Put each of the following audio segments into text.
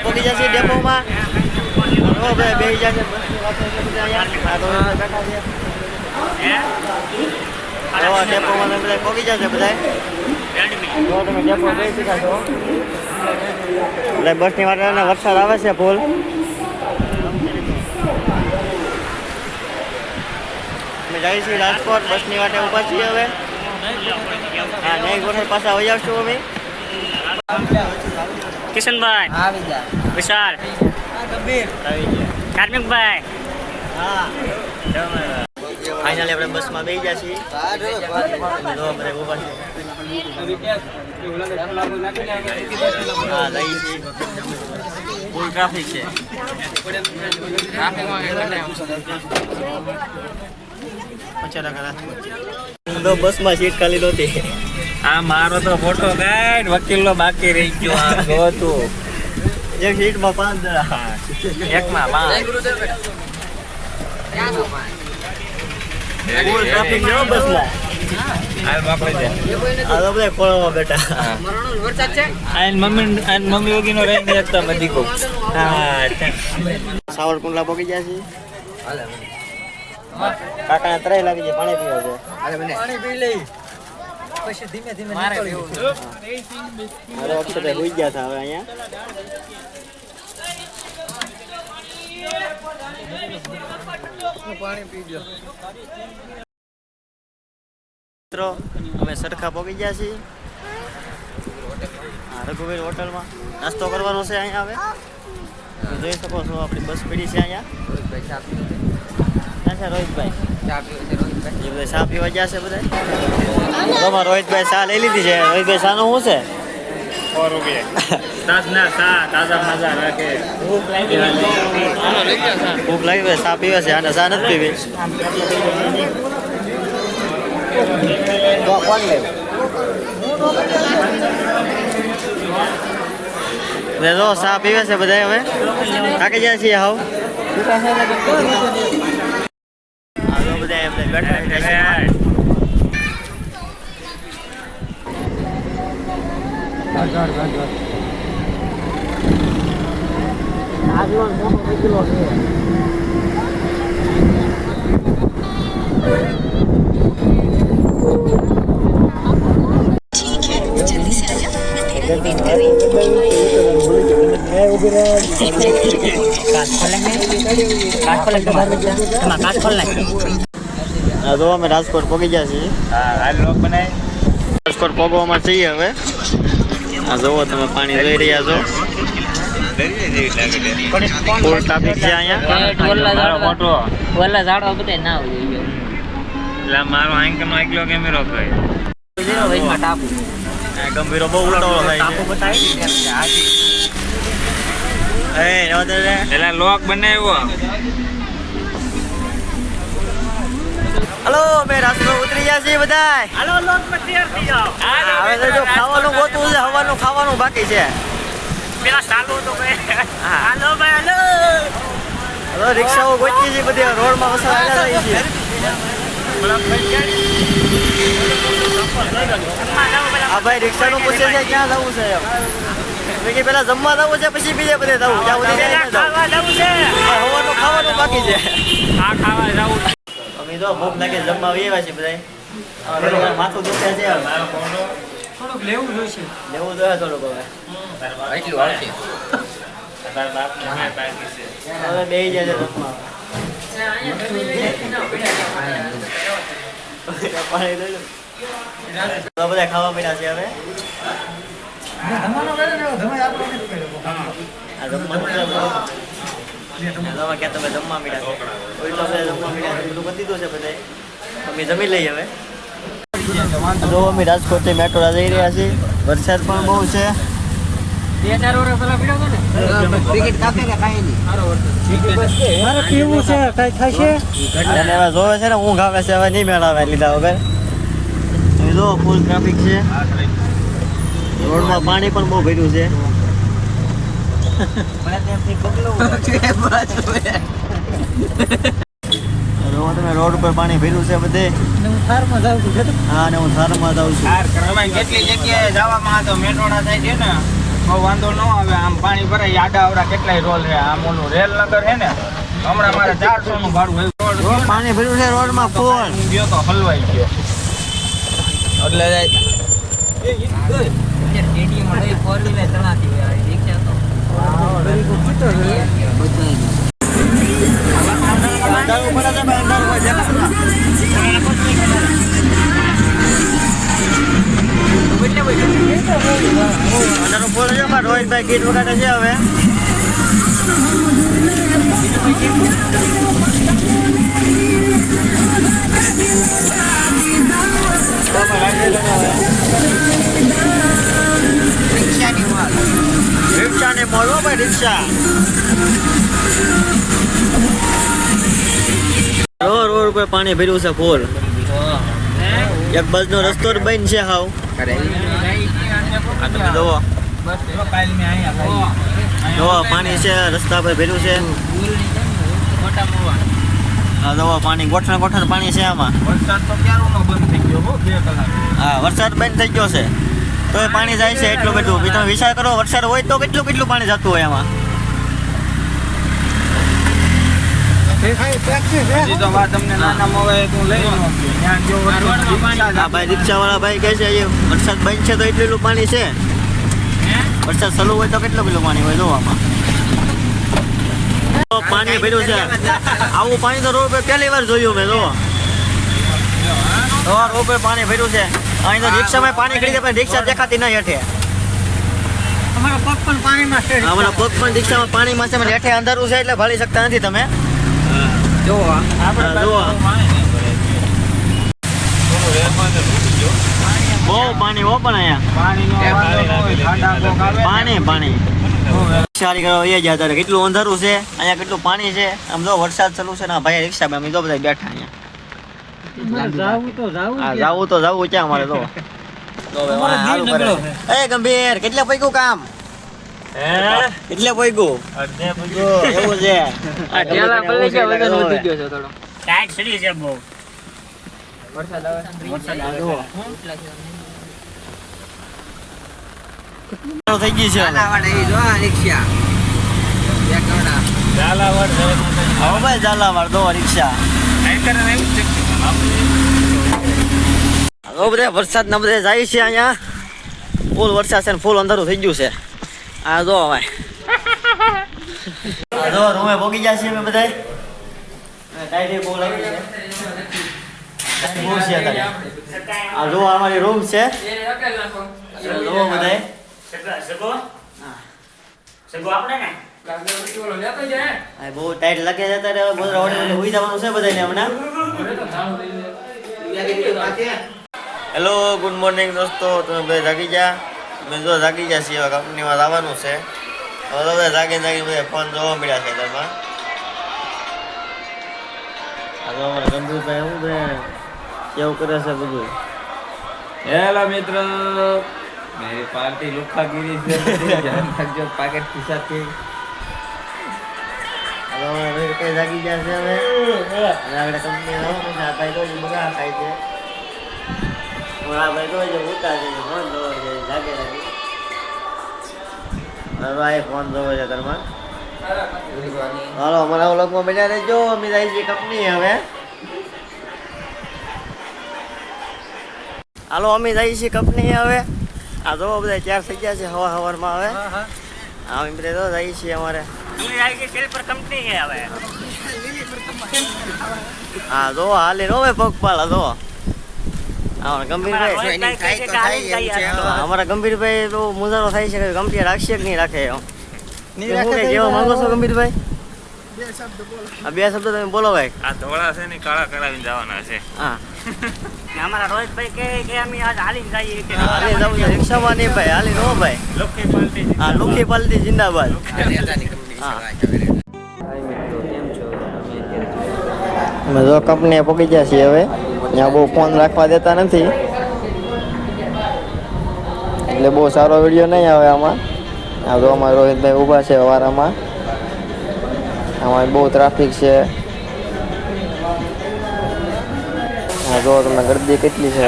પગી જશે ડેપોમાં બેસી જશે બસની વાત ડેપોમાં બધા પગી જશે બધા તમે ડેપો બેસી શકો એટલે બસની માટે વરસાદ આવે છે ફૂલ અમે જઈએ છીએ રાજકોટ બસની માટે ઊભા છીએ હવે હા નહીં ગોઠલ પાછા આવી આવશું અમે કિશનભાઈ વિશાલ કાર્મિકભાઈ હા ફાઇનલી આપણે બસમાં બેસી ગયા છીએ બધા ઊભા છીએ હા જઈએ છીએ ફૂલ ટ્રાફિક છે તો બસમાં સીટ ખાલી નહોતી આ મારો તો ફોટો ગાઈડ વકીલનો બાકી રહી ગયો આ ગોતું એક સીટમાં 5 જણા એકમાં 5 ફૂલ ટ્રાફિક છે બસમાં હાલ બાપડે છે આ તો બધા ખોળામાં બેઠા મમ્મી વગીનો રહી નહીં શકતા બધી કો હા સાવરકુંડલા પહોંચી ગયા છીએ કાકાને ત્રણ લાગી છે પાણી પીવા છે પાણી પી લઈ પછી ધીમે ધીમે નીકળીએ અક્ષરે હોઈ ગયા હતા હવે અહીંયા પાણી પીજો મિત્રો અમે સરખા પહોંચી ગયા છીએ રઘુવીર હોટલમાં નાસ્તો કરવાનો છે અહીંયા હવે જોઈ શકો છો આપણી બસ પીડી છે અહીંયા રોહિતભાઈ એ બધા ચા પીવા ગયા છે બધા રોહિતભાઈ ચા લઈ લીધી છે રોહિતભાઈ ચા નું શું છે ભૂખ લાગી ચા પીવે છે આને ચા નથી પીવી કોણ લે જો ચા પીવે છે બધા હવે થાકી જાય છીએ હાવ અમે રાજકોટ પહોંચી ગયા છીએ રાજકોટ પહોંચવામાં છીએ હવે આ જોવો તમે પાણી જોઈ રહ્યા છો ફૂલ ટ્રાફિક છે અહીંયા મારો આંકનો એકલો કેમેરો ગંભીરો બહુ ઉલટાવો થાય છે પેલા લોક બનાવ્યો હલો અમે રાજકોટ ઉતરી ગયા છીએ બધા હાલો લોક માં તૈયાર થઈ જાઓ હવે તો જો ખાવાનું ગોતવું છે હવાનું ખાવાનું બાકી છે પેલા ચાલુ તો ભાઈ હાલો ભાઈ હાલો હવે રિક્ષાઓ ગોચી છે બધી રોડમાં વસાવેલા રહી છે હા ભાઈ રિક્ષાનું પૂછે છે ક્યાં જવું છે એમ કે પેલા જમવા જવું છે પછી બીજે બધે જવું ત્યાં સુધી હવાનું ખાવાનું બાકી છે આ ખાવા જવું અમે તો ભૂખ લાગે જમવા આવ્યા છે બધા માથું દુખે છે થોડુંક લેવું જોઈશે થોડુંક હવે બેસી જાય છે જમવા પાણી લઈ લો બધા ખાવા પીના છે હવે ક્યાં તમે જમવા મીડા છે જમવા મીડા છે બધું બધી છે બધે અમે જમી લઈએ હવે જો અમે રાજકોટથી મેટ્રો જઈ રહ્યા છીએ વરસાદ પણ બહુ છે 2-4 વર્ષ પહેલા પીડ્યો હતો ને ટિકિટ કાપે કે કાઈ નહીં મારે પીવું છે કઈ થશે અને હવે જોવે છે ને ઊંઘ આવે છે હવે નહીં મેળાવે લીધા વગર જો ફૂલ ટ્રાફિક છે રોડમાં પાણી પણ બહુ ભર્યું છે તમે રોડ ઉપર પાણી ભર્યું છે બધે હું થારમાં જાઉં છું હા ને હું થારમાં જાઉં છું કેટલી જગ્યાએ જવામાં તો મેટ્રોના થાય છે ને બહુ વાંધો ન આવે. આમ પાણી ભરાય આડા આવડા કેટલાય રોલ છે. આમ ઓલું રેલનગર છે ને હમણાં મારે 400 નું ભાડું આવ્યું. પાણી ભર્યું છે રોડમાં ફૂલ. હું ગયો તો હલવાઈ ગયો એટલે રોહિતભાઈ ગીત વગાડે છે હવે. રિક્ષાની મોડો ભાઈ રિક્ષા રોડ ઉપર પાણી ભર્યું છે ફૂલ. એક બસનો રસ્તો જ બંધ છે હાવ. જોવો પાણી છે રસ્તા પર ભર્યું છે. હા જોવો પાણી ગોઠણ પાણી છે આમાં. વરસાદ તો ક્યારનો બંધ થઈ ગયો 2 કલાક. હા વરસાદ બંધ થઈ ગયો છે તો એ પાણી જાય છે એટલું બધું. તમે વિચાર કરો વરસાદ હોય તો કેટલું પાણી જતું હોય એમાં. હજી તો વાત તમને નાના મોબાઈલ તું લઈ નો ત્યાં જો હા ભાઈ રિક્ષાવાળા ભાઈ કહે છે અહીંયા વરસાદ બંધ છે તો એટલું પાણી છે. વરસાદ ચાલુ હોય તો કેટલું પાણી હોય જોવામાં. પાણી ભર્યું છે. આવું પાણી તો રોડ પર પહેલી વાર જોયું મેં. જો રોડ પર પાણી ભર્યું છે. અહીં તો રિક્ષામાં પાણી કરી દે પણ રિક્ષા દેખાતી નહીં હેઠે. અમારા પગ પણ પાણીમાં છે. અમારા પગ પણ રિક્ષામાં પાણીમાં છે. મને હેઠે અંધારું છે એટલે ભાળી શકતા નથી તમે. જો બહુ પાણી હો પણ અહીંયા પાણી સારી કરવા એ જ હતા. કેટલું અંધારું છે અહીંયા કેટલું પાણી છે. આમ જો વરસાદ ચાલુ છે ને ભાઈ રિક્ષા અમે તો બધા બેઠા અહીંયા. જાવું તો ક્યાં અમારે તો એ ગંભીર કેટલે પૈકું કામ કેટલે પૈકું એવું છે. થઈ ગઈ છે ઝાલાવાડ દો રિક્ષા. બધા વરસાદ ના બધા જાય છે અહીંયા. ફૂલ વરસાદ છે ને ફૂલ અંધારું થઈ ગયું છે. આ જો હવે જો રૂમે પોગી ગયા છીએ અમે બધા. ટાઈટ બહુ લાગી છે. બહુ છે અત્યારે. આ જો અમારી રૂમ છે. જો બધા બહુ ટાઈટ લાગે છે અત્યારે. બધા હોઈ જવાનું છે બધાને હમણાં. હેલો ગુડ મોર્નિંગ દોસ્તો. તમે બધા જાગી ગયા. અમે જો જાગી ગયા છીએ. કંપનીમાં આવવાનું છે. હવે તો બધા જાગીને બધા ફોન જોવા મળ્યા છે ઘરમાં. આ તો અમારા ગંભીરભાઈ શું ભાઈ કેવું કરે છે બધું. હેલો મિત્ર मेरी पार्टी लुक्खागिरी से ध्यान रखજો પાકેટ ખિસ્સાથી. હવે અમે કઈ જાગી ગયા છે હવે. આગળ કંપની આવવાનું છે. આ ભાઈ તો બગા ખાય છે. આ ભાઈ તો ઉતા છે ફોન જોવે છે જાગે જાગે. હવે આ ફોન જોવે છે ઘરમાં. હાલો અમારા વ્લોગમાં બન્યા રહેજો. અમે જાય છે કંપની હવે. હાલો અમે જઈએ છીએ કંપની હવે. આ જો બધા તૈયાર થઈ ગયા છે હવારમાં હવે. હા અમે બધા તો જઈએ છીએ અમારે. હા જો હાલે નો ભાઈ પગપાળા જો. અમારા ગંભીરભાઈ તો મુજારો થાય છે કે કંપની રાખશે કે નહીં રાખે. કેવા માંગો છો ગંભીરભાઈ? બે શબ્દ તમે બોલો ભાઈ. આ ધોળા છે ને કાળા કરાવીને જવાના છે. હા અમારા રોહિતભાઈ કે અમે આજ હાલીને જઈએ કે હાલી જવું છે રિક્ષામાં નહીં ભાઈ. હાલી નો ભાઈ. હા લુખી પાલટી જિંદાબાદ. અમે જો કંપનીએ પહોંચી ગયા છીએ હવે. ત્યાં બહુ ફોન રાખવા દેતા નથી એટલે બહુ સારો વિડીયો નહીં આવે આમાં. આ તો અમારા રોહિતભાઈ ઊભા છે વારામાં. આમાં બહુ ટ્રાફિક છે. હા જો તમને ગરદી કેટલી છે.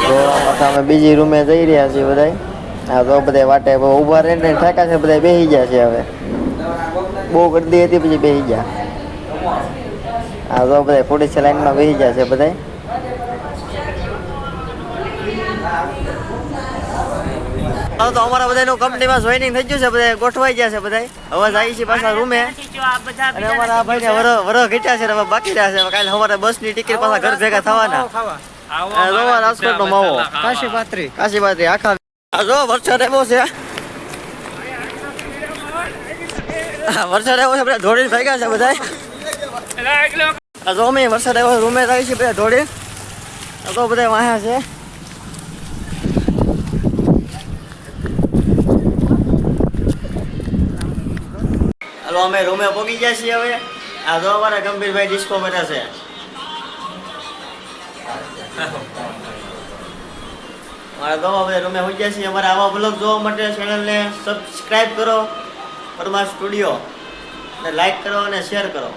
જો અમે બીજી રૂમે જઈ રહ્યા છીએ બધા. હા તો બધા વાટે ઊભા રહીને ઠેકા છે બધા બેસી ગયા છે હવે બહુ ગરદી હતી પછી બેસી ગયા હા તો બધા પોલીસ લાઈનમાં બેસી ગયા છે બધા તો અમારા બધાનું કંપનીમાં જોઈનિંગ થઈ ગયું છે બધા ગોઠવાઈ ગયા છે બધા હવે જાય છે પાછા રૂમે અને અમારા ભાઈને વર ઘટ્યા છે હવે બાકી રહ્યા છે કાલે અમારે બસની ટિકિટ પાછા ઘર ભેગા થવાના રાજકોટનો માવો કાશી પાત્રી આખા જો વરસાદ આવ્યો છે વરસાદ આવ્યો છે બધા ધોડી ભાગ્યા છે બધા જો અમે વરસાદ આવ્યો રૂમે થાય છે બધા ધોડી તો બધા વાયા છે હાલો અમે રૂમે પહોંચી ગયા છીએ હવે આ જો અમારા ગંભીરભાઈ ડિસ્કો બેઠા છે મારા ગામમાં બધા રૂમે પહોંચી ગયા છીએ અમારા આવા બ્લોગ જોવા માટે ચેનલને સબસ્ક્રાઈબ કરો પરમાર સ્ટુડિયો અને લાઈક કરો અને શેર કરો